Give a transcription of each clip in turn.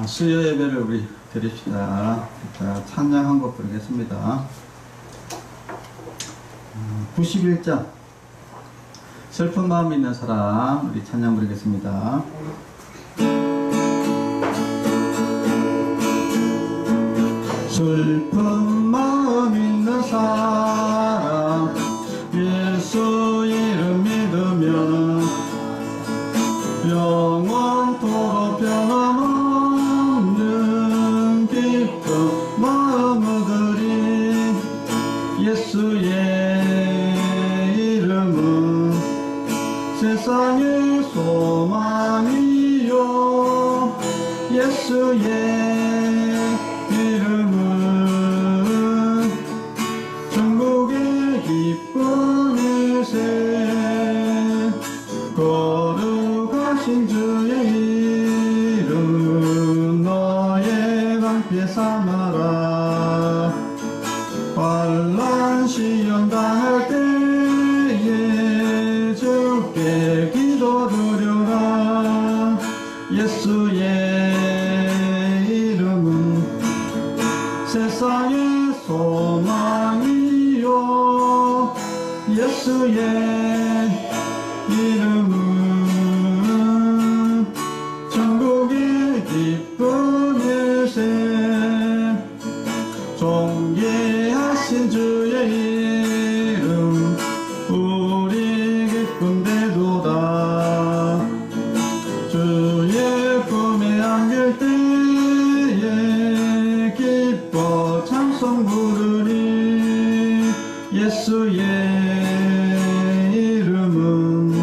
수요 예배를 우리 드립시다. 자, 찬양 한 곡 부르겠습니다. 91장 슬픈 마음 있는 사람, 우리 찬양 부르겠습니다. 슬픈 마음 있는 사람, 예수 이름 믿으면 영원토록 변함없는 기쁜 마음 얻으리. 예수의 이름은 세상의 소망이요, 예수의 이름은 천국의 기쁨일세. 거룩하신 주의 이름 너의 방패 삼아라. 환난 시험 당할 때에 주께 기도드려라. 예수의 이름은 세상의 소망이요, 예수의 이름은 천국의 기쁨일세. 존귀하신 주의 이름 우리 기쁨되도다. 주의 품에 안길 때에 기뻐 찬송 부르리. 예수의 이름은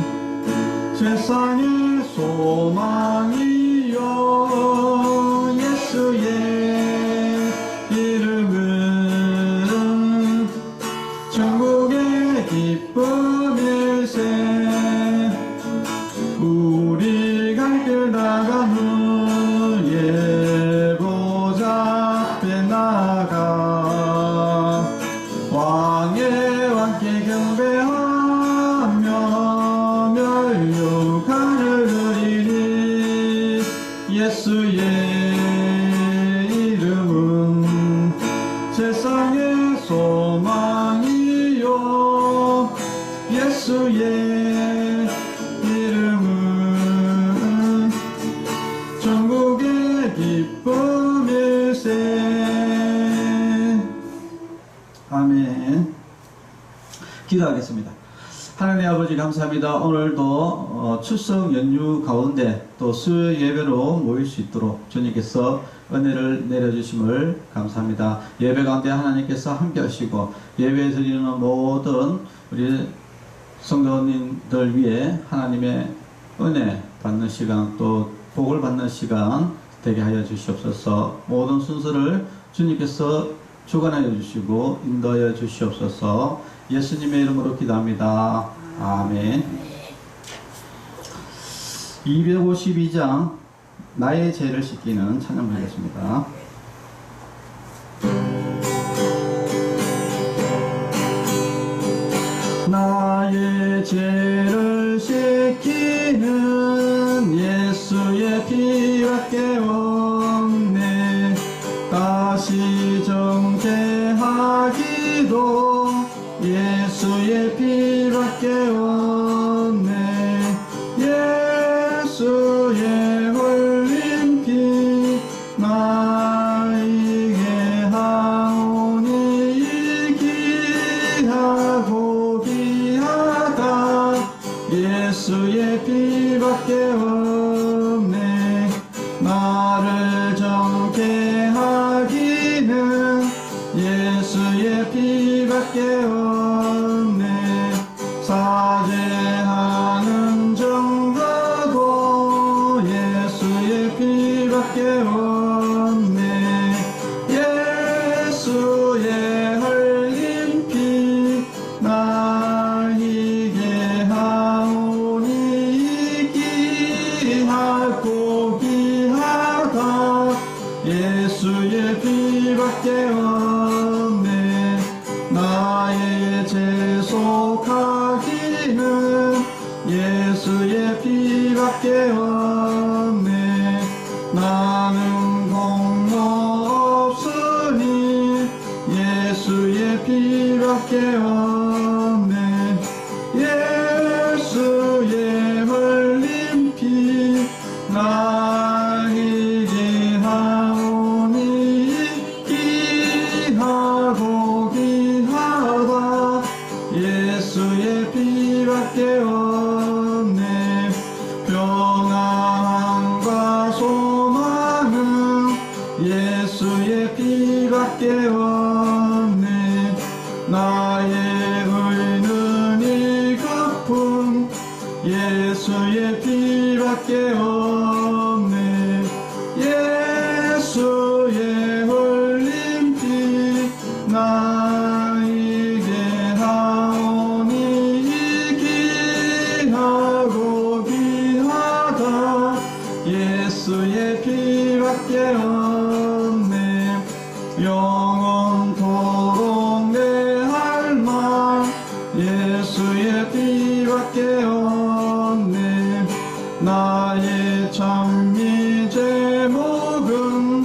세상의 소망이요, 예수의 이름은 천국의 기쁨일세. 우리 갈 길 나가는 예보자 앞에 나가 왕의 왕께 경배하며 멸류관을 드리니. 예수의 이름은 세상의 소망이요, 예수의 이름은 천국의 기쁨일세. 아멘. 기도하겠습니다. 하나님 아버지 감사합니다. 오늘도 추석 연휴 가운데 또 수요 예배로 모일 수 있도록 주님께서 은혜를 내려주심을 감사합니다. 예배 가운데 하나님께서 함께 하시고 예배 드리는 모든 우리 성도님들 위해 하나님의 은혜 받는 시간, 또 복을 받는 시간 되게 하여 주시옵소서. 모든 순서를 주님께서 주관하여 주시고 인도하여 주시옵소서. 예수님의 이름으로 기도합니다. 아멘. 252장 나의 죄를 씻기는 찬양 부르겠습니다. 나의 죄를 씻기는 예수의 피밖에 없네. 다시 정죄하기도 예수의 피밖에 없네. 예수의 흘린 피 나에게 하오니 귀하고 귀하다. 예수의 피밖에 없네. 나를 정케 하기는 예수의 피밖에 없네. 사죄하는 정도도 예수의 피밖에 없네. 예수의 흘린 피 나에게 하오니 귀하고 귀하다. 예수의 피밖에 없네. 나의 죄 속하기는 예수의 피밖에 없네. 나는 공로 없으니 예수의 피밖에 없네. 예수의 흘린 피 나 이게 하오니 귀하고 귀하다. 예수의 피밖에 없네. 평안과 소망은 예수의 피밖에 없네. 나의 의는 이 거품 예수의 피밖에 없네. 예수의 흘린 피 나에게 하오니 귀하고 귀하다. 예수의 피밖에 없네. 영원토록 내 할 말 예수의 피밖에 없네. 나의 찬미 제목은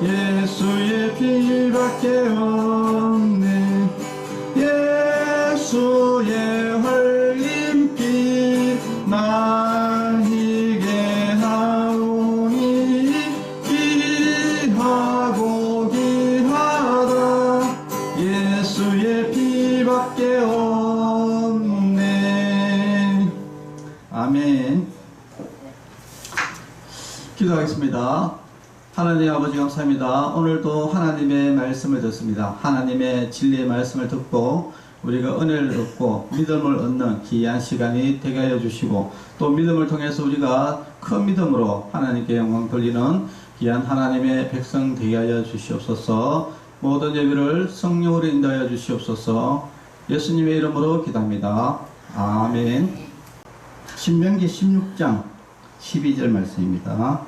예수의 피밖에 없네. 예수의 흘린 피 나에게 하오니 귀하고 귀하다. 예수의 피밖에 없네. 아멘. 기도하겠습니다. 하나님 아버지 감사합니다. 오늘도 하나님의 말씀을 듣습니다. 하나님의 진리의 말씀을 듣고 우리가 은혜를 얻고 믿음을 얻는 귀한 시간이 되게 하여 주시고, 또 믿음을 통해서 우리가 큰 믿음으로 하나님께 영광 돌리는 귀한 하나님의 백성 되게 하여 주시옵소서. 모든 예배를 성령으로 인도하여 주시옵소서. 예수님의 이름으로 기도합니다. 아멘. 신명기 16장 12절 말씀입니다.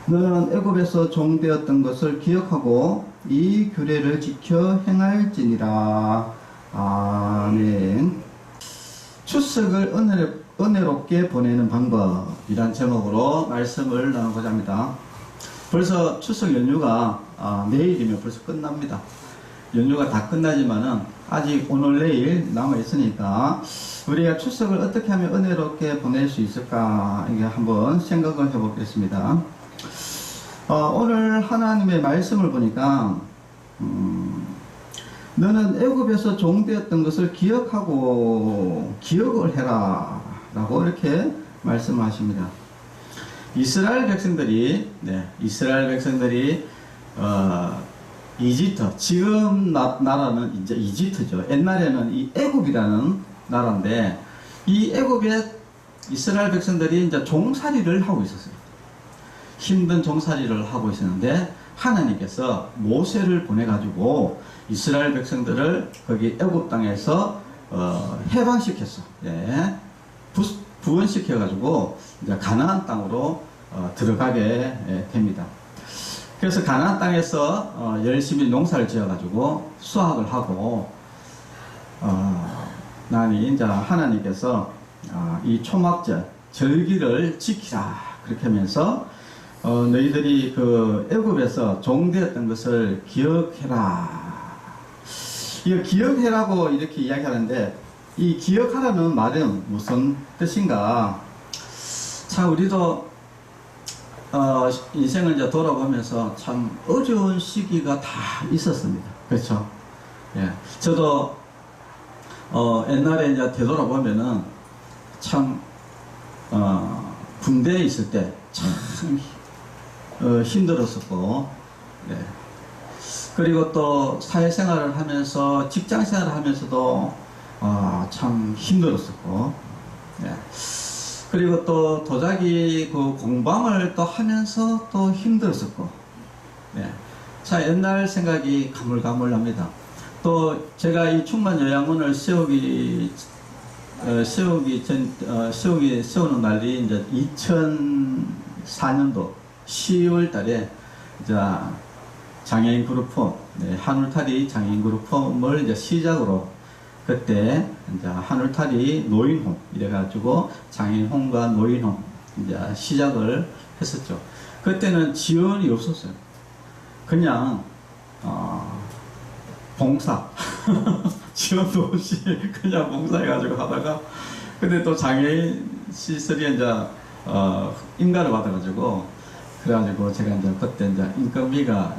너는 애굽에서 종되었던 것을 기억하고 이 규례를 지켜 행할지니라. 아멘. 추석을 은혜롭게 보내는 방법이란 제목으로 말씀을 나누고자 합니다. 벌써 추석 연휴가 내일이면 벌써 끝납니다. 연휴가 다 끝나지만은 아직 오늘 내일 남아 있으니까 우리가 추석을 어떻게 하면 은혜롭게 보낼 수 있을까, 이게 한번 생각을 해보겠습니다. 오늘 하나님의 말씀을 보니까 너는 애굽에서 종되었던 것을 기억하고 기억을 해라 라고 이렇게 말씀하십니다. 이스라엘 백성들이 이집트, 지금 나라는 이제 이집트죠. 옛날에는 이 애굽이라는 나라인데, 이 애굽에 이스라엘 백성들이 이제 종살이를 하고 있었어요. 힘든 종살이를 하고 있었는데, 하나님께서 모세를 보내가지고 이스라엘 백성들을 거기 애굽 땅에서 해방시켰어. 예. 부원시켜가지고 이제 가나안 땅으로 들어가게 됩니다. 그래서 가나안 땅에서 열심히 농사를 지어가지고 수확을 하고 나니 이제 하나님께서 이 초막절 절기를 지키라 그렇게 하면서 너희들이 그 애굽에서 종되었던 것을 기억해라. 이거 기억해라고 이렇게 이야기하는데, 이 기억하라는 말은 무슨 뜻인가? 참 우리도 인생을 이제 돌아보면서 참 어려운 시기가 다 있었습니다. 그렇죠? 예. 저도 옛날에 이제 되돌아보면은 참 군대에 있을 때 참 힘들었었고, 네. 그리고 또 사회생활을 하면서 직장생활을 하면서도 참 힘들었었고, 네. 그리고 또 도자기 그 공방을 또 하면서 또 힘들었었고, 네. 자, 옛날 생각이 가물가물합니다. 또 제가 이 충만 요양원을 세우는 날이 이제 2004년도 10월 달에 이제 장애인 그룹홈, 네, 한울타리 장애인 그룹홈을 이제 시작으로, 그때 이제 한울타리 노인홈 이래가지고 장애인홈과 노인홈 이제 시작을 했었죠. 그때는 지원이 없었어요. 그냥 봉사 지원도 없이 그냥 봉사해가지고 하다가, 근데 또 장애인 시설이 이제 인가를 받아가지고, 그래가지고 제가 이제 그때 이제 인건비가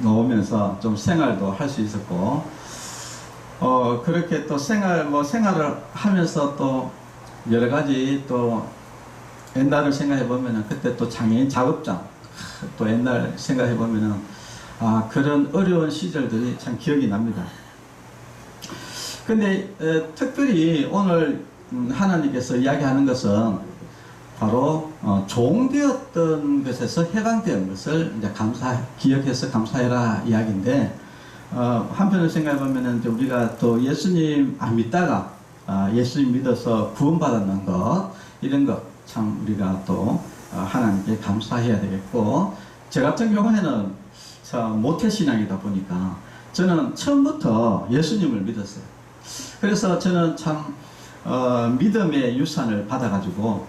나오면서 좀 생활도 할 수 있었고, 그렇게 또 생활을 하면서 또 여러 가지 또 옛날을 생각해 보면은, 그때 또 장애인 작업장, 또 옛날 생각해 보면은, 그런 어려운 시절들이 참 기억이 납니다. 근데 특별히 오늘 하나님께서 이야기하는 것은 바로 종되었던 것에서 해방된 것을 이제 기억해서 감사해라 이야기인데, 한편으로 생각해 보면은 우리가 또 예수님 안 믿다가 예수님 믿어서 구원받았는 것, 이런 것 참 우리가 또 하나님께 감사해야 되겠고, 저 같은 경우에는 모태신앙이다 보니까 저는 처음부터 예수님을 믿었어요. 그래서 저는 참 믿음의 유산을 받아가지고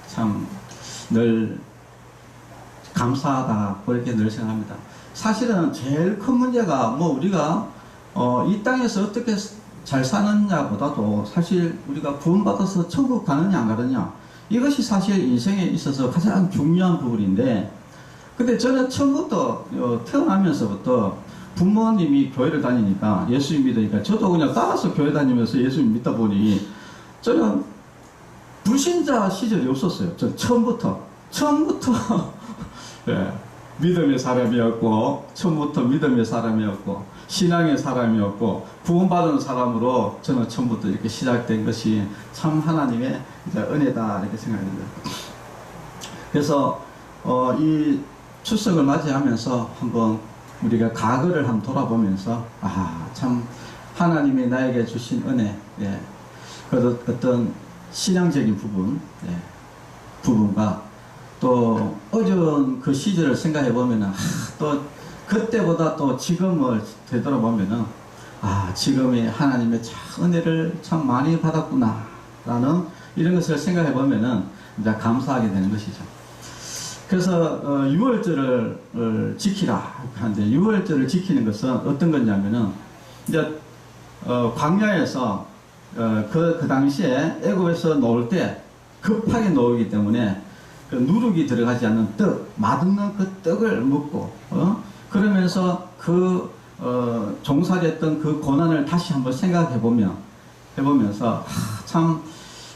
참 늘 감사하다 그렇게 늘 생각합니다. 사실은 제일 큰 문제가 우리가 이 땅에서 어떻게 잘 사느냐보다도 사실 우리가 구원받아서 천국 가느냐 안 가느냐, 이것이 사실 인생에 있어서 가장 중요한 부분인데, 근데 저는 처음부터 태어나면서부터 부모님이 교회를 다니니까 예수님 믿으니까 저도 그냥 따라서 교회 다니면서 예수님 믿다 보니 저는 불신자 시절이 없었어요. 전 처음부터 예, 믿음의 사람이었고, 처음부터 믿음의 사람이었고, 신앙의 사람이었고, 구원받은 사람으로 저는 처음부터 이렇게 시작된 것이 참 하나님의 은혜다 이렇게 생각합니다. 그래서 이 추석을 맞이하면서 한번 우리가 과거를 한번 돌아보면서 참 하나님이 나에게 주신 은혜, 그 어떤 신앙적인 부분과 또 어려운 그 시절을 생각해 보면은 또 그때보다 또 지금을 되돌아보면은 지금의 하나님의 참 은혜를 참 많이 받았구나 라는 이런 것을 생각해 보면은 이제 감사하게 되는 것이죠. 그래서 6월절을 지키라 하는데, 6월절을 지키는 것은 어떤 거냐면은 이제 광야에서 그 당시에 애굽에서 놓을 때 급하게 놓기 때문에 그 누룩이 들어가지 않는 떡, 맛없는 그 떡을 먹고 그러면서 종살이했던 그 고난을 다시 한번 해보면서 참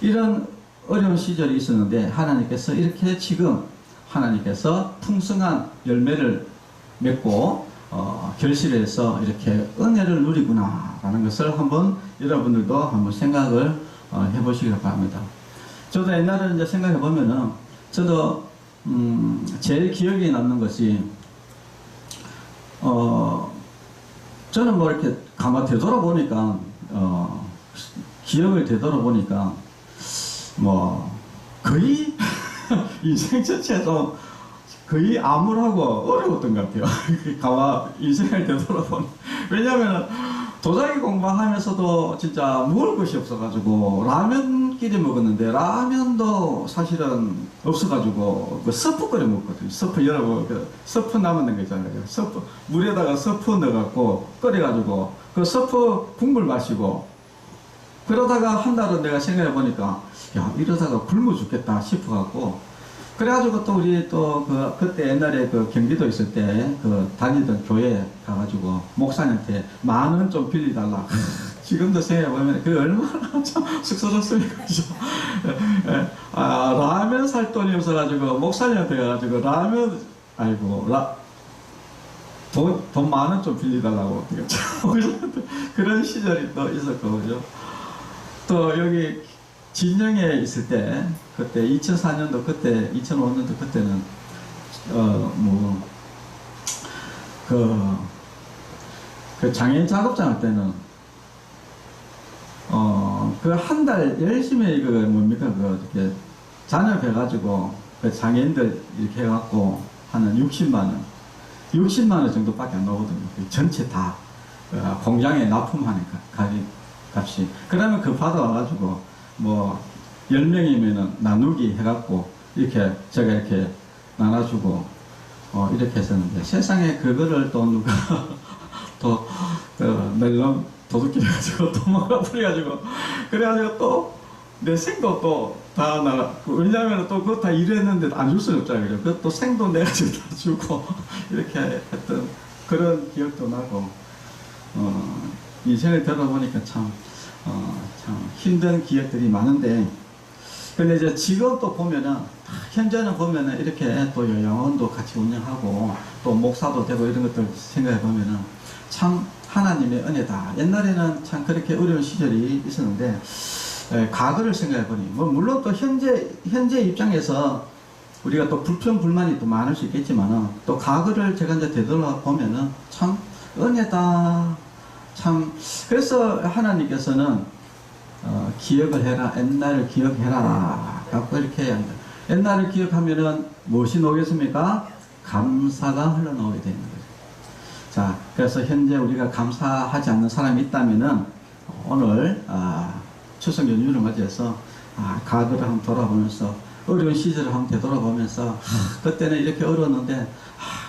이런 어려운 시절이 있었는데, 하나님께서 이렇게 지금 하나님께서 풍성한 열매를 맺고 결실을 해서 이렇게 은혜를 누리구나 라는 것을 한번 여러분들도 한번 생각을 해보시기 바랍니다. 저도 옛날에 이제 생각해 보면은, 저도 제일 기억에 남는 것이 저는 이렇게 가만 되돌아보니까 기억을 되돌아보니까 거의 인생 전체도 거의 암울하고 어려웠던 것 같아요. 가만 인생을 되돌아보니, 왜냐하면 도자기 공부하면서도 진짜 먹을 것이 없어가지고 라면끼리 먹었는데, 라면도 사실은 없어가지고 그 서프 끓여 먹거든요. 서프 여러분 서프 남은 거 있잖아요. 서프 물에다가 서프 넣어갖고 끓여가지고 그 서프 국물 마시고, 그러다가 한 달은 내가 생각해 보니까 이러다가 굶어 죽겠다 싶어갖고, 그래가지고 또 우리 또 그때 옛날에 그 경기도 있을 때 다니던 교회 가가지고 목사님한테 10,000원 좀 빌려달라. 지금도 생각해보면 그 얼마나 참 쑥스럽습니까? 라면 살 돈이 없어가지고 목사님한테 가가지고 라면, 돈 10,000원 좀 빌려달라고. 그런 시절이 또 있었고, 그죠? 또 여기 진영에 있을 때, 그때 2004년도 그때 2005년도 그때는 그 장애인 작업장 할 때는 그 한 달 열심히 이렇게 잔업해가지고 그 장애인들 이렇게 해갖고 하는 60만 원 정도밖에 안 나오거든요. 전체 다 공장에 납품하는 값이. 그러면 그 받아와가지고 10명이면은 나누기 해갖고 이렇게 제가 이렇게 나눠주고 이렇게 했었는데 세상에 그거를 또 누가 또 멜론 도둑질 해가지고 또 뭐가 풀려가지고 그래가지고 또 내 생도 또 다 나가 왜냐하면 또 그거 다 일했는데 안 줄 수는 없잖아요. 그것도 생도 내가지고 다 주고 이렇게 했던 그런 기억도 나고 인생을 들어보니까 참 힘든 기억들이 많은데 근데 이제 지금 또 보면은 현재는 보면은 이렇게 또 요양원도 같이 운영하고 또 목사도 되고 이런 것들 생각해 보면은 참 하나님의 은혜다. 옛날에는 참 그렇게 어려운 시절이 있었는데 과거를 생각해 보니 뭐 물론 또 현재 입장에서 우리가 또 불평 불만이 또 많을 수 있겠지만은 또 과거를 제가 이제 되돌아보면은 참 은혜다. 참 그래서 하나님께서는 기억을 해라. 옛날을 기억해라. 갖고 이렇게 해야 한다. 옛날을 기억하면은 무엇이 나오겠습니까? 감사가 흘러나오게 되는 거죠. 자, 그래서 현재 우리가 감사하지 않는 사람이 있다면은 오늘 추석 연휴를 맞이해서 과거를 한번 돌아보면서 어려운 시절을 한번 되돌아보면서 그때는 이렇게 어려웠는데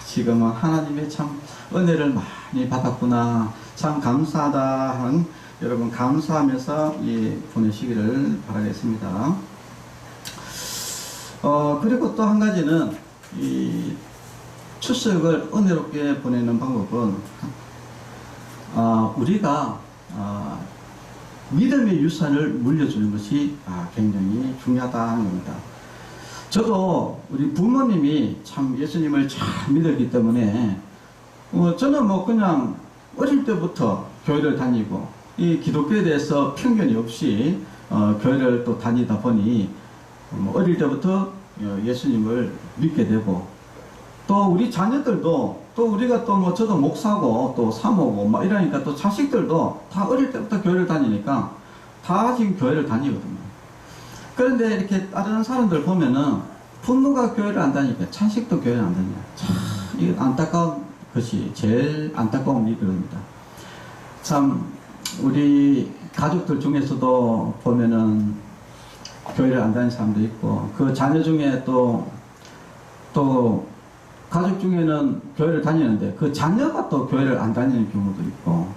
지금은 하나님의 참 은혜를 많이 받았구나. 참 감사하다 하는 여러분 감사하면서 보내시기를 바라겠습니다. 그리고 또 한 가지는 이 추석을 은혜롭게 보내는 방법은 우리가 믿음의 유산을 물려주는 것이 굉장히 중요하다는 겁니다. 저도 우리 부모님이 참 예수님을 잘 믿었기 때문에 저는 뭐 그냥 어릴 때부터 교회를 다니고 이 기독교에 대해서 편견이 없이 교회를 또 다니다 보니 어릴 때부터 예수님을 믿게 되고 또 우리 자녀들도 또 우리가 또 뭐 저도 목사고 또 사모고 막 이러니까 또 자식들도 다 어릴 때부터 교회를 다니니까 다 지금 교회를 다니거든요. 그런데 이렇게 다른 사람들 보면은 부모가 교회를 안 다니니까 자식도 교회를 안 다녀요. 참 이거 안타까운 것이 제일 안타까운 일이 그럽니다. 참 우리 가족들 중에서도 보면은 교회를 안 다니는 사람도 있고 그 자녀 중에 또 가족 중에는 교회를 다니는데 그 자녀가 또 교회를 안 다니는 경우도 있고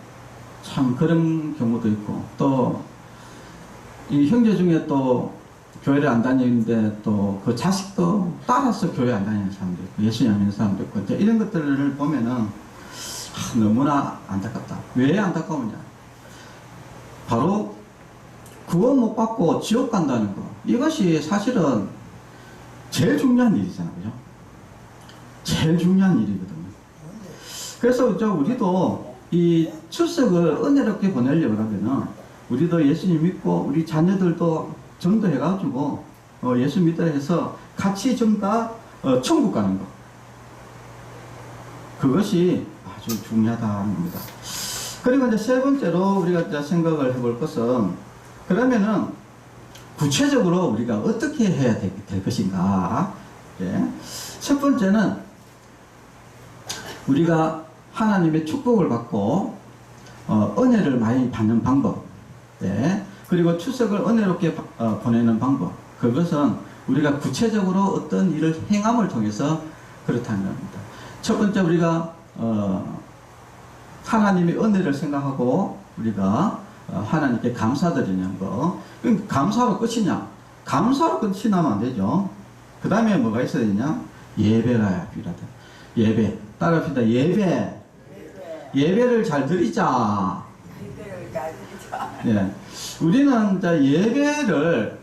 참 그런 경우도 있고 또 이 형제 중에 또 교회를 안 다니는데 또 그 자식도 따라서 교회 안 다니는 사람도 있고 예수님 안 믿는 사람도 있고 이제 이런 것들을 보면은 너무나 안타깝다. 왜 안타까우냐? 바로 구원 못 받고 지옥 간다는 거. 이것이 사실은 제일 중요한 일이잖아요. 그죠? 제일 중요한 일이거든요. 그래서 우리도 이 추석을 은혜롭게 보내려고 하면은 우리도 예수님 믿고 우리 자녀들도 전도해가지고 예수 믿으라 해서 같이 좀 다 천국 가는 거. 그것이 아주 중요하다는 겁니다. 그리고 이제 세 번째로 우리가 이제 생각을 해볼 것은 그러면은 구체적으로 우리가 어떻게 해야 될 것인가. 예. 첫 번째는 우리가 하나님의 축복을 받고 은혜를 많이 받는 방법. 네. 그리고 추석을 은혜롭게 보내는 방법. 그것은 우리가 구체적으로 어떤 일을 행함을 통해서 그렇다는 겁니다. 첫 번째 우리가 하나님의 은혜를 생각하고 우리가 하나님께 감사드리는 거. 그럼 감사로 끝이냐? 감사로 끝이 나면 안 되죠. 그 다음에 뭐가 있어야 되냐? 예배가 필요하다. 예배. 따라합시다. 예배. 예배를 잘 드리자. 예배를 잘 드리자. 예. 우리는 이제 예배를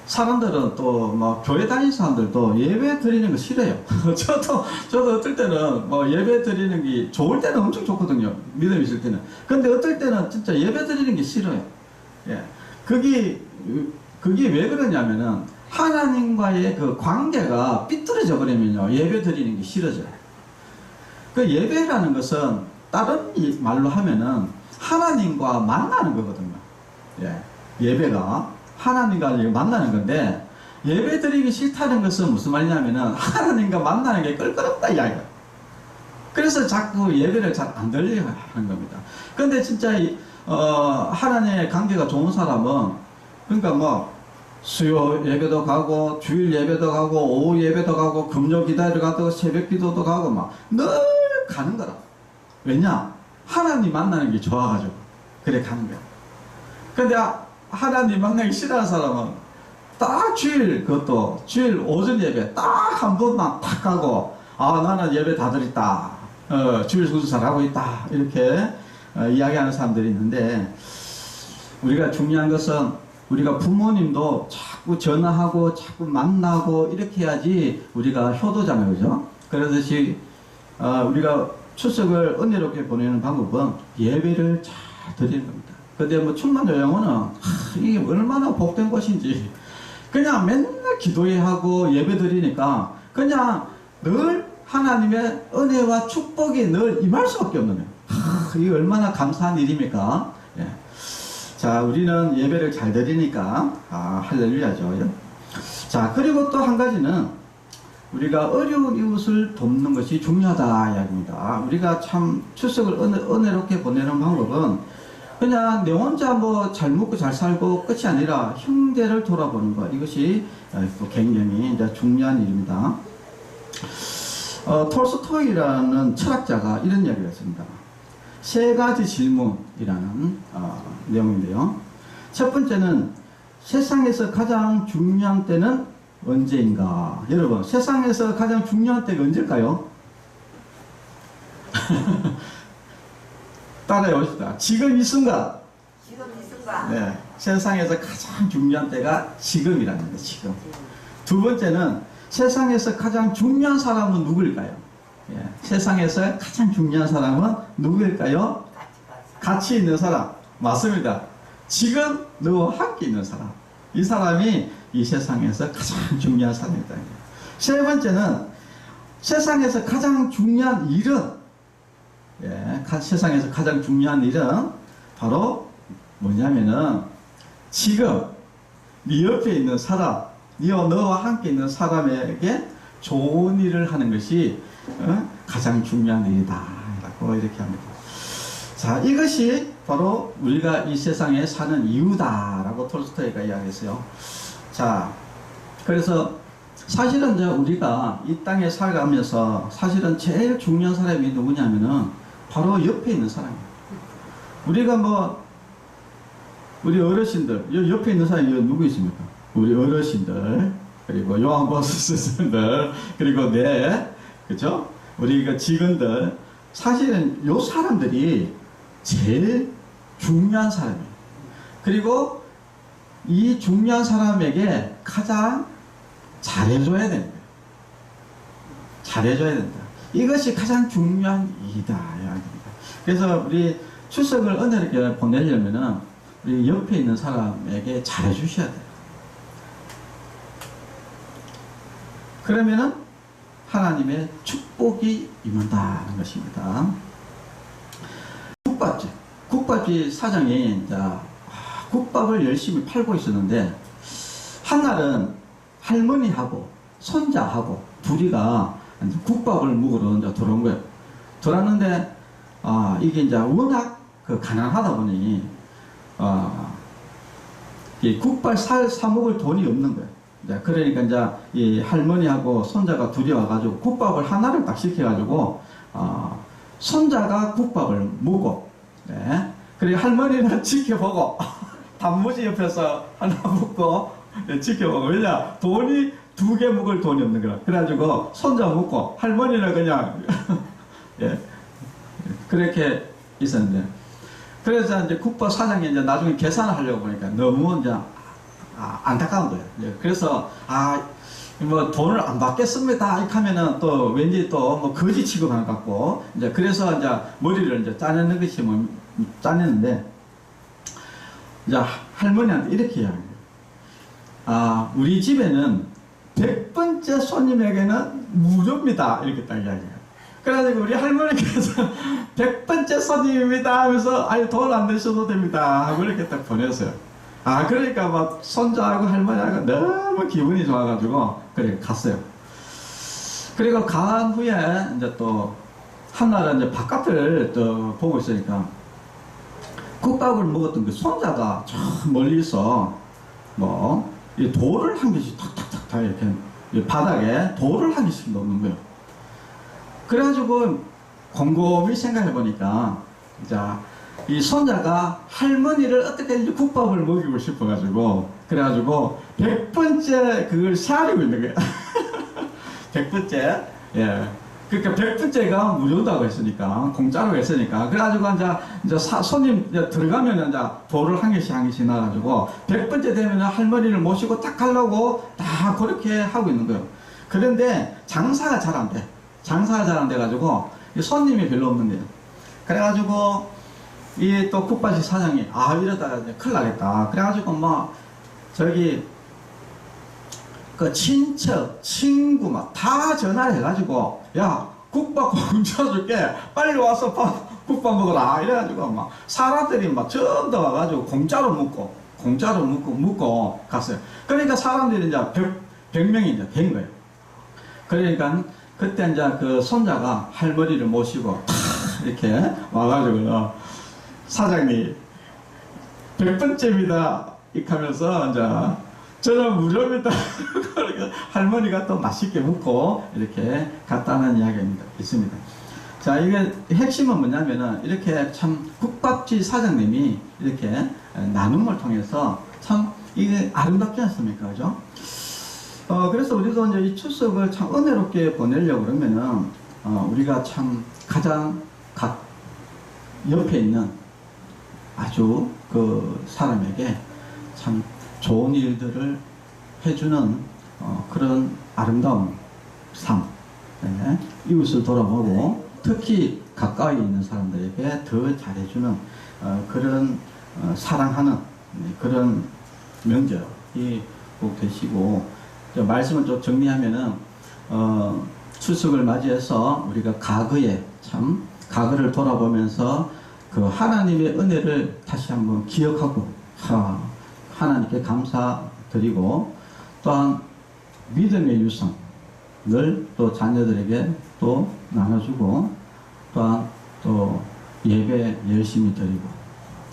사람들은 또 뭐 교회 다니는 사람들도 예배 드리는 거 싫어요. 저도 어떨 때는 뭐 예배 드리는 게 좋을 때는 엄청 좋거든요. 믿음 있을 때는. 근데 어떨 때는 진짜 예배 드리는 게 싫어요. 예. 그게 왜 그러냐면은 하나님과의 그 관계가 삐뚤어져 버리면요. 예배 드리는 게 싫어져요. 그 예배라는 것은 다른 말로 하면은 하나님과 만나는 거거든요. 예. 예배가 하나님과 만나는 건데 예배 드리기 싫다는 것은 무슨 말이냐면은 하나님과 만나는 게 껄끄럽다 이야기야. 그래서 자꾸 예배를 잘 안 드리려고 하는 겁니다. 근데 진짜 하나님의 관계가 좋은 사람은 그러니까 뭐 수요 예배도 가고 주일 예배도 가고 오후 예배도 가고 금요 기다려 가고 새벽 기도도 가고 막 늘 가는 거라. 왜냐? 하나님 만나는 게 좋아가지고 그래 가는 거야. 근데 하나님 만나기 싫어하는 사람은 딱 주일, 그것도 주일 오전 예배 딱 한 번만 딱 가고, 아 나는 예배 다 드렸다, 주일 순서 잘하고 있다, 이렇게 이야기하는 사람들이 있는데, 우리가 중요한 것은 우리가 부모님도 자꾸 전화하고 자꾸 만나고 이렇게 해야지 우리가 효도잖아요, 그죠? 그러듯이 우리가 추석을 은혜롭게 보내는 방법은 예배를 잘 드리는 겁니다. 근데 뭐 충만요양원은 이게 얼마나 복된 것인지, 그냥 맨날 기도해야 하고 예배 드리니까 그냥 늘 하나님의 은혜와 축복이 늘 임할 수밖에 없는 거예요. 이게 얼마나 감사한 일입니까? 예. 자, 우리는 예배를 잘 드리니까 할렐루야죠. 예. 자, 그리고 또 한 가지는 우리가 어려운 이웃을 돕는 것이 중요하다 이야기입니다. 우리가 참 추석을 은혜롭게 보내는 방법은 그냥 내 혼자 뭐 잘 먹고 잘 살고 끝이 아니라 형제를 돌아보는 것, 이것이 또 굉장히 이제 중요한 일입니다. 톨스토이라는 철학자가 이런 이야기를 했습니다. 세 가지 질문이라는 내용인데요. 첫 번째는 세상에서 가장 중요한 때는 언제인가? 여러분, 세상에서 가장 중요한 때가 언제일까요? 따라해 봅시다. 지금 이 순간. 지금 이 순간. 네, 세상에서 가장 중요한 때가 지금이라는 거예요. 지금. 두 번째는 세상에서 가장 중요한 사람은 누구일까요? 예, 세상에서 가장 중요한 사람은 누구일까요? 같이 있는 사람. 맞습니다. 지금 너와 함께 있는 사람. 이 사람이 이 세상에서 가장 중요한 사람이다. 세 번째는 세상에서 가장 중요한 일은, 예, 세상에서 가장 중요한 일은 바로 뭐냐면은 지금 네 옆에 있는 사람, 너와 함께 있는 사람에게 좋은 일을 하는 것이 가장 중요한 일이다 라고 이렇게 합니다. 자, 이것이 바로 우리가 이 세상에 사는 이유다 라고 톨스토이가 이야기했어요. 자, 그래서 사실은 이제 우리가 이 땅에 살아가면서 사실은 제일 중요한 사람이 누구냐면은 바로 옆에 있는 사람이에요. 우리가 뭐 우리 어르신들, 옆에 있는 사람이 누구 있습니까? 우리 어르신들, 그리고 요한보스들, 그리고 그죠? 우리 그 직원들, 사실은 요 사람들이 제일 중요한 사람이에요. 그리고 이 중요한 사람에게 가장 잘해줘야 되는 거예요. 잘해줘야 된다. 이것이 가장 중요한 일이다. 그래서 우리 추석을 은혜롭게 보내려면은 우리 옆에 있는 사람에게 잘해주셔야 돼요. 그러면은 하나님의 축복이 임한다는 것입니다. 국밥집 사장이 이제 국밥을 열심히 팔고 있었는데, 한날은 할머니하고 손자하고 둘이가 국밥을 먹으러 이제 들어온 거예요. 들어왔는데, 이게 이제 워낙 가난하다 보니, 이 국밥 사 먹을 돈이 없는 거예요. 이제 그러니까 이제 이 할머니하고 손자가 둘이 와가지고 국밥을 하나를 딱 시켜가지고, 손자가 국밥을 먹고, 네. 그리고 할머니는 지켜보고, 단무지 옆에서 하나 먹고, 네, 지켜보고. 왜냐? 돈이 2개 먹을 돈이 없는 거야. 그래가지고 손자 먹고, 할머니는 그냥, 예. 그렇게 있었는데. 그래서 이제 국밥 사장이 이제 나중에 계산을 하려고 보니까 너무 이제 안타까운 거예요. 예. 그래서, 뭐 돈을 안 받겠습니다. 이렇게 하면은 또 왠지 또 뭐 거지 취급하는 것 같고, 이제 그래서 이제 머리를 이제 짜내는 것이 뭐 짜내는데, 이제 할머니한테 이렇게 이야기해요. 우리 집에는 100번째 손님에게는 무료입니다. 이렇게 딱 이야기해요. 그래가지고 우리 할머니께서 100번째 손님입니다 하면서, 돈 안 내셔도 됩니다 하고 이렇게 딱 보냈어요. 그러니까 막 손자하고 할머니하고 너무 기분이 좋아가지고 그래 갔어요. 그리고 간 후에 이제 또 한날은 이제 바깥을 또 보고 있으니까 국밥을 먹었던 그 손자가 저 멀리서 뭐 이 돌을 한 개씩 탁탁탁 다 이렇게 이 바닥에 돌을 한 개씩 넣는 거예요. 그래가지고 곰곰이 생각해 보니까 자, 이 손자가 할머니를 어떻게 이제 국밥을 먹이고 싶어가지고 그래가지고 100번째 그걸 사리고 있는 거예요. 100번째 예. 그러니까 100번째가 무료다고 했으니까 공짜로 했으니까 그래가지고 이제 손님 이제 들어가면 이제 돌을 한 개씩 나가지고 100번째 되면 할머니를 모시고 딱 가려고 다 그렇게 하고 있는 거예요. 그런데 장사가 잘 안 돼. 장사가 잘 안 돼가지고 손님이 별로 없는 거예요. 그래가지고 이 또 국밥집 사장이 이러다가 이제 큰일 나겠다. 그래가지고 뭐 저기 그 친척, 친구 막 다 전화를 해가지고 야 국밥 공짜 줄게 빨리 와서 국밥 먹어라 이래가지고 막 사람들이 막 전부 다 와가지고 공짜로 먹고 갔어요. 그러니까 사람들이 이제 100명이 이제 된 거예요. 그러니까 그때 이제 그 손자가 할머니를 모시고 탁 이렇게 와가지고 사장님 100번째입니다 이렇게 하면서 이제 저는 무료입니다. 할머니가 또 맛있게 먹고 이렇게 갔다는 이야기입니다. 있습니다. 자, 이게 핵심은 뭐냐면은 이렇게 참 국밥집 사장님이 이렇게 나눔을 통해서 참 이게 아름답지 않습니까? 그죠? 그래서 우리도 이제 이 추석을 참 은혜롭게 보내려고 그러면은 우리가 참 가장 옆에 있는 아주 그 사람에게 참 좋은 일들을 해주는 그런 아름다운 삶, 네. 이웃을 돌아보고 특히 가까이 있는 사람들에게 더 잘해주는 그런 사랑하는 그런 명절이 꼭 되시고 말씀을 좀 정리하면은 추석을 맞이해서 우리가 과거를 돌아보면서 그 하나님의 은혜를 다시 한번 기억하고 하나님께 감사드리고 또한 믿음의 유산을 또 자녀들에게 또 나눠주고 또한 또 예배 열심히 드리고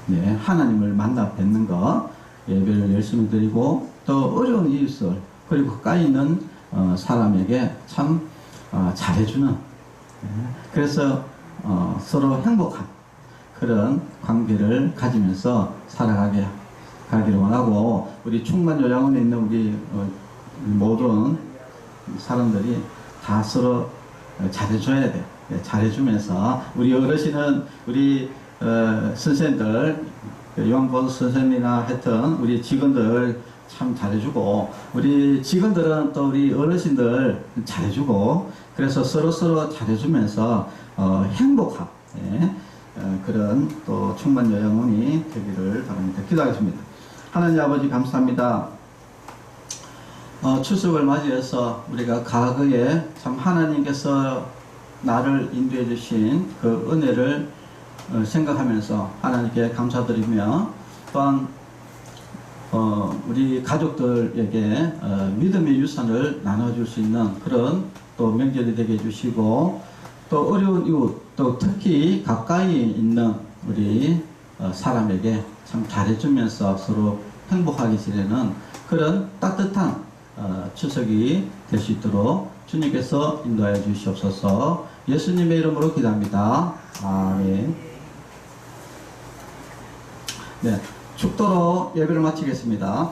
네, 하나님을 만나 뵙는 것 예배를 열심히 드리고 또 어려운 이웃을 그리고 가까이 있는 사람에게 참 잘해주는 네, 그래서 서로 행복한 그런 관계를 가지면서 살아가기를 원하고 우리 충만요양원에 있는 우리 모든 사람들이 다 서로 잘해줘야 돼. 잘해주면서 우리 어르신은 우리 선생님들 요한보도 선생님이나 했던 우리 직원들 참 잘해주고 우리 직원들은 또 우리 어르신들 잘해주고 그래서 서로 잘해주면서 행복한 그런 또 충만요양원이 되기를 바랍니다. 기도하겠습니다. 하나님 아버지 감사합니다. 추석을 맞이해서 우리가 과거에 참 하나님께서 나를 인도해 주신 그 은혜를 생각하면서 하나님께 감사드리며 또한 우리 가족들에게 믿음의 유산을 나눠줄 수 있는 그런 또 명절이 되게 해주시고 또 어려운 이웃 또 특히 가까이 있는 우리 사람에게 참 잘해주면서 서로 행복하게 지내는 그런 따뜻한 추석이 될 수 있도록 주님께서 인도하여 주시옵소서. 예수님의 이름으로 기도합니다. 아멘. 네, 축도로 예배를 마치겠습니다.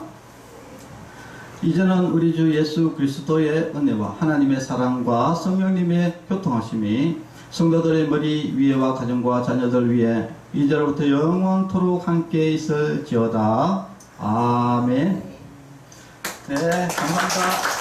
이제는 우리 주 예수 그리스도의 은혜와 하나님의 사랑과 성령님의 교통하심이 성도들의 머리 위에와 가정과 자녀들 위에 이제로부터 영원토록 함께 있을지어다. 아멘. 네, 감사합니다.